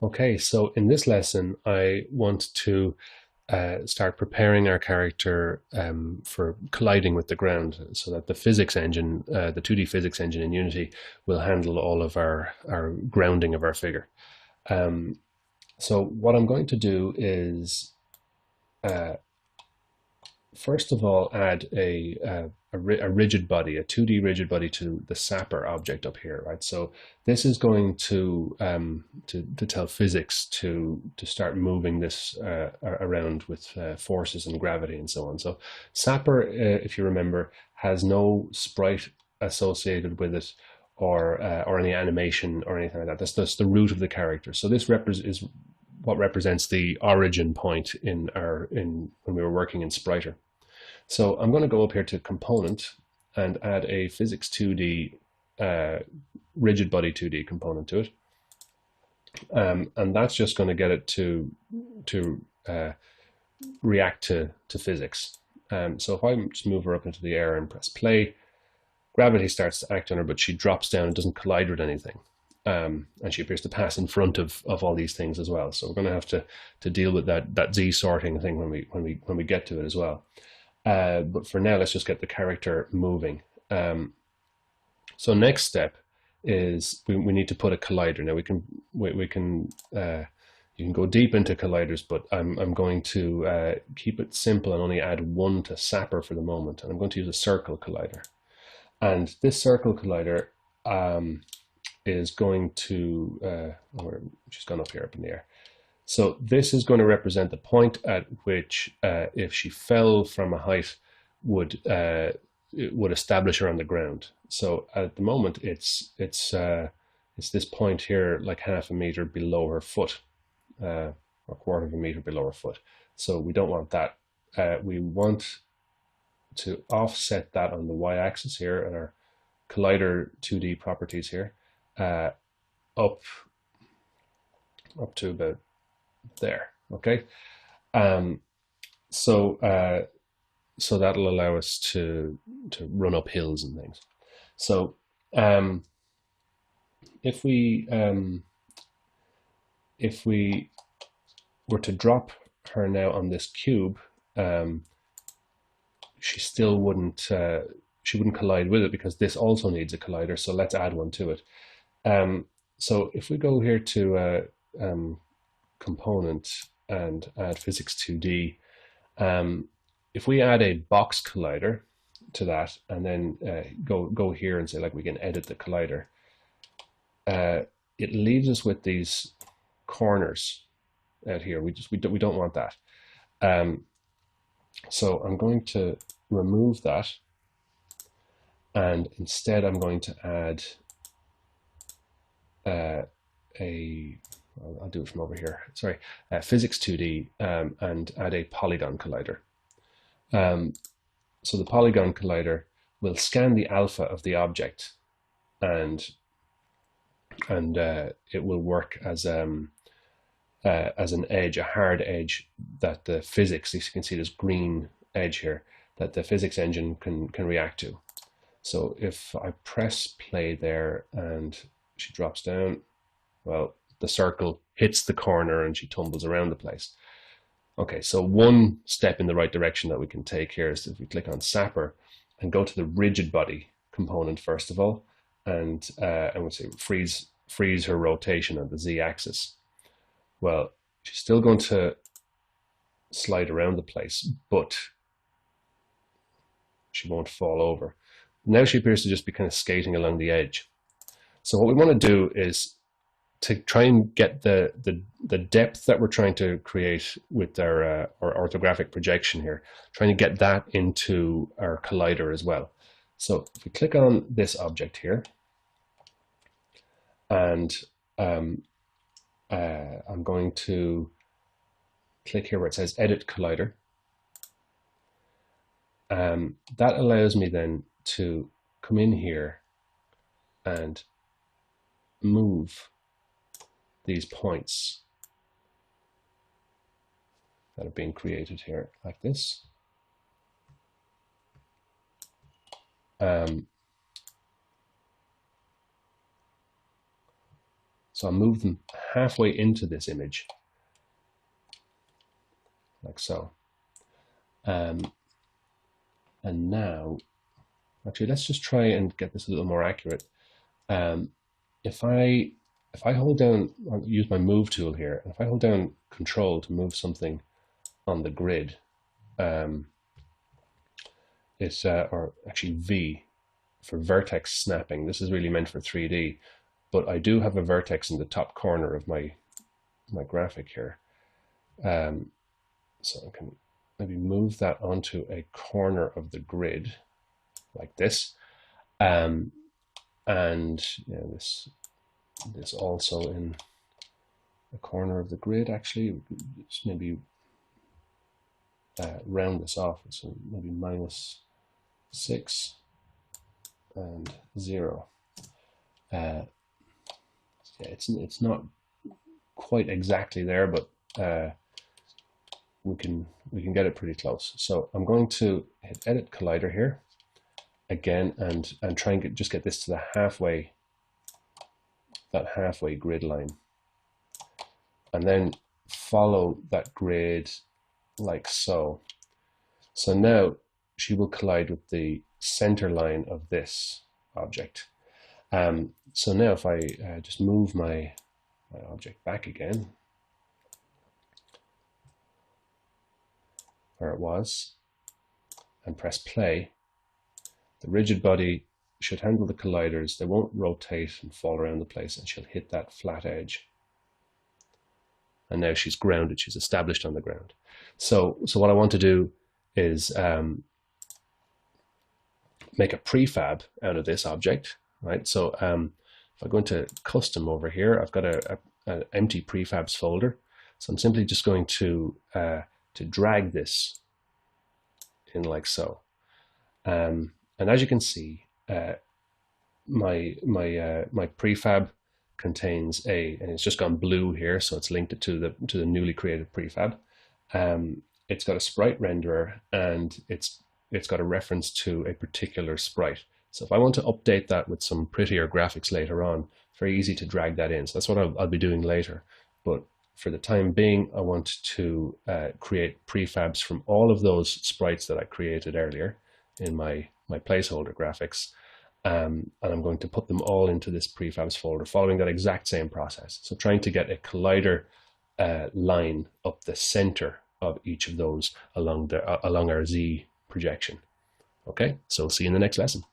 Okay, so in this lesson, I want to start preparing our character for colliding with the ground so that the physics engine, the 2D physics engine in Unity, will handle all of our grounding of our figure. Um, so what I'm going to do is uh, first of all, add a rigid body, a 2D rigid body to the Sapper object up here, right? So this is going to tell physics to start moving this around with forces and gravity and so on. So Sapper, if you remember, has no sprite associated with it or any animation or anything like that. That's just the root of the character. So this is what represents the origin point in when we were working in Spriter. So I'm going to go up here to component and add a physics 2D rigid body 2D component to it. And that's just going to get it to react to physics. So if I just move her up into the air and press play, gravity starts to act on her, but she drops down and doesn't collide with anything. And she appears to pass in front of all these things as well. So we're going to have to deal with that Z sorting thing when we get to it as well. But for now, let's just get the character moving. So next step is we need to put a collider. Now we can you can go deep into colliders, but I'm going to keep it simple and only add one to Sapper for the moment. And I'm going to use a circle collider. And this circle collider is going to she's gone up here up in the air. So this is going to represent the point at which, if she fell from a height, would it would establish her on the ground. So at the moment, it's this point here, like half a meter below her foot, or a quarter of a meter below her foot. So we don't want that. We want to offset that on the y-axis here and our collider 2D properties here, up to about there. Okay. Um, so so that'll allow us to run up hills and things. So um, if we um, if we were to drop her now on this cube, um, she still wouldn't she wouldn't collide with it because this also needs a collider. So let's add one to it. Um, so if we go here to component and add physics 2D, if we add a box collider to that and then go here and say like we can edit the collider, it leaves us with these corners out here. We don't want that. Um, so I'm going to remove that, and instead I'm going to add a I'll do it from over here. Sorry, physics 2D, and add a polygon collider. Um, so the polygon collider will scan the alpha of the object, and it will work as an edge, a hard edge that the physics, you can see this green edge here, that the physics engine can react to. So if I press play there and she drops down, well, the circle hits the corner and she tumbles around the place. Okay, so one step in the right direction that we can take here is if we click on Sapper and go to the rigid body component first of all, and we'll say freeze her rotation on the z-axis. Well, she's still going to slide around the place, but she won't fall over. Now she appears to just be kind of skating along the edge. So what we want to do is to try and get the depth that we're trying to create with our orthographic projection here, trying to get that into our collider as well. So if we click on this object here, and I'm going to click here where it says Edit Collider. That allows me then to come in here and move these points that are being created here like this. So I'll move them halfway into this image, like so. And now, actually, let's just try and get this a little more accurate. If I hold down, I'll use my move tool here, and if I hold down Control to move something on the grid, it's or actually V for vertex snapping. This is really meant for 3D, but I do have a vertex in the top corner of my graphic here. So I can maybe move that onto a corner of the grid like this. And yeah, this also in a corner of the grid. Actually, just maybe round this off. So maybe -6 and 0. Yeah, it's not quite exactly there, but we can get it pretty close. So I'm going to hit Edit Collider here again, and try and just get this to the halfway grid line, and then follow that grid like so. So now she will collide with the center line of this object. So now if I just move my object back again where it was and press play, the rigid body should handle the colliders. They won't rotate and fall around the place, and she'll hit that flat edge. And now she's grounded, she's established on the ground. So what I want to do is make a prefab out of this object, right? So if I go into custom over here, I've got an empty prefabs folder. So I'm simply just going to drag this in like so. And as you can see, my prefab contains and it's just gone blue here, so it's linked to the newly created prefab. It's got a sprite renderer, and it's got a reference to a particular sprite. So if I want to update that with some prettier graphics later on, very easy to drag that in. So that's what I'll be doing later. But for the time being, I want to create prefabs from all of those sprites that I created earlier in my placeholder graphics. And I'm going to put them all into this prefabs folder, following that exact same process. So trying to get a collider line up the center of each of those along our Z projection. Okay, so see you in the next lesson.